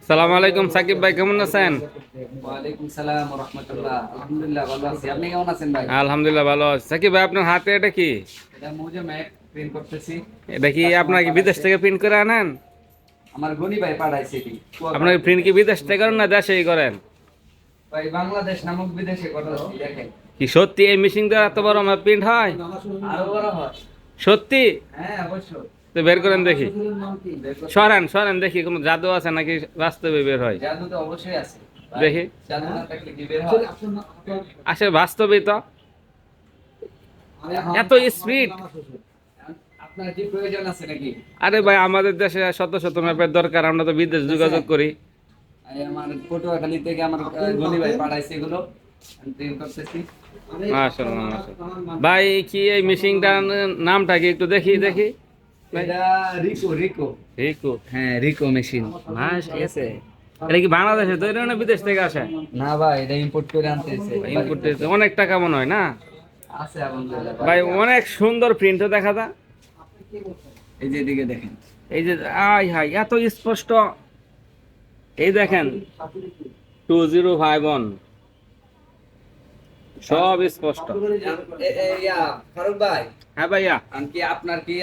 সালামু আলাইকুম সাকিব ভাই, কেমন আছেন? ওয়ালাইকুম সালাম ওয়া রাহমাতুল্লাহ। আলহামদুলিল্লাহ ভালো আছি। আপনি কেমন আছেন ভাই? আলহামদুলিল্লাহ ভালো আছি। সাকিব ভাই, আপনার হাতে এটা কি? এটা মৌজা ম্যাক প্রিন্ট করতেছি। এটা কি কাস্টমার আপনার কি বিদেশ পাঠাইছে। থেকে প্রিন্ট করে আনেন? আমার গনি ভাই পাঠাইছে এটি। আপনার প্রিন্ট কি বিদেশ থেকে করেন না দেশেই করেন? ভাই বাংলাদেশ নামক বিদেশে পাঠাচ্ছি দেখেন। কি সত্যি এই মেশিন দ্বারা এত বড় আমার প্রিন্ট হয়? আরো বড় হয়। সত্যি? হ্যাঁ অবশ্যই। তো বের করেন দেখি। বের করতে- সরেন সরেন দেখি, কোনো জাদু আছে নাকি বাস্তবে বের হয়? জাদু তো অবশ্যই আছে। ভাই, দেখি। জাদু না থাকলে কি বের হয়? আসে বাস্তবেই তো এত স্পিড। আপনার কি প্রয়োজন আছে নাকি? আরে ভাই, আমাদের দেশে শত শত ম্যাপের দরকার, আমরা তো বিদেশ যোগাযোগ করি। এই আমার পটুয়াখালী থেকে আমার গনি ভাই পাঠাইছে এগুলো। আমি প্রিন্ট করতেছি। মাশাআল্লাহ মাশাআল্লাহ। ভাই কি এই মেশিনটার নামটা কি একটু দেখি দেখি। এটা রিকো রিকো। রিকো। হ্যাঁ রিকো মেশিন। ঠিক আছে। এটা কি বাংলাদেশে তৈরি হয় না বিদেশ থেকে আসে? না ভাই এটা ইম্পোর্ট করে আনতেছে। ইম্পোর্ট অনেক টাকা মনে হয় না? আছে আলহামদুলিল্লাহ ভাই অনেক সুন্দর প্রিন্টও দেখা যায়। এই যে এদিকে দেখেন। এই যে আই হাই এত স্পষ্ট। এই দেখেন 2051 সব স্পষ্ট। ফারুক ভাই হ্যাঁ ভাইয়া।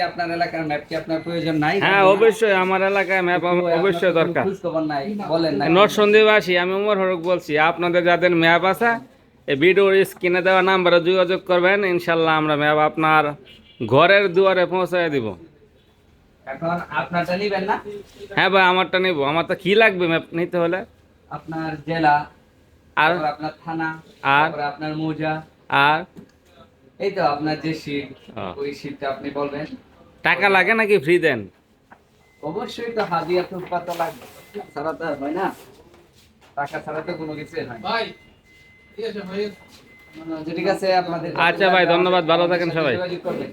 আপনার এলাকার ম্যাপ কি আপনার প্রয়োজন নাই? হ্যাঁ অবশ্যই, আমার এলাকায় ম্যাপ অবশ্যই দরকার। খোঁজ খবর নাই বলেন না। নট সন্দেহবাসী, আমি উমর হরক বলছি। আপনাদের যাদের ম্যাপ আছে এই ভিডিওর স্ক্রিনে দেওয়া নাম্বারে যোগাযোগ করবেন, ইনশাল্লাহ আমরা ম্যাপ আপনার ঘরের দুয়ারে পৌঁছায় দিব। এখন আপনারটা নিবেন না? হ্যাঁ ভাই, আমারটা নিব। আমার তো কি লাগবে ম্যাপ নিতে হলে? আপনার জেলা, আর তারপর আপনার থানা, আর তারপর আপনার মৌজা, আর এই তো আপনার যে শীট, ও, ওই শীটটা আপনি বলবেন। টাকা লাগে নাকি ফ্রি দেন? অবশ্যই তো হাদিয়া তুফা তো লাগবে, ছাড়া তো আর হয় না। টাকা ছাড়া তো কোনো কিছুই হয় না। ভাই ঠিক আছে ভাই। ঠিক আছে আপনাদের আচ্ছা ভাই, ধন্যবাদ, ভালো থাকেন আমাদের সাথে সবাই। যোগাযোগ করবেন।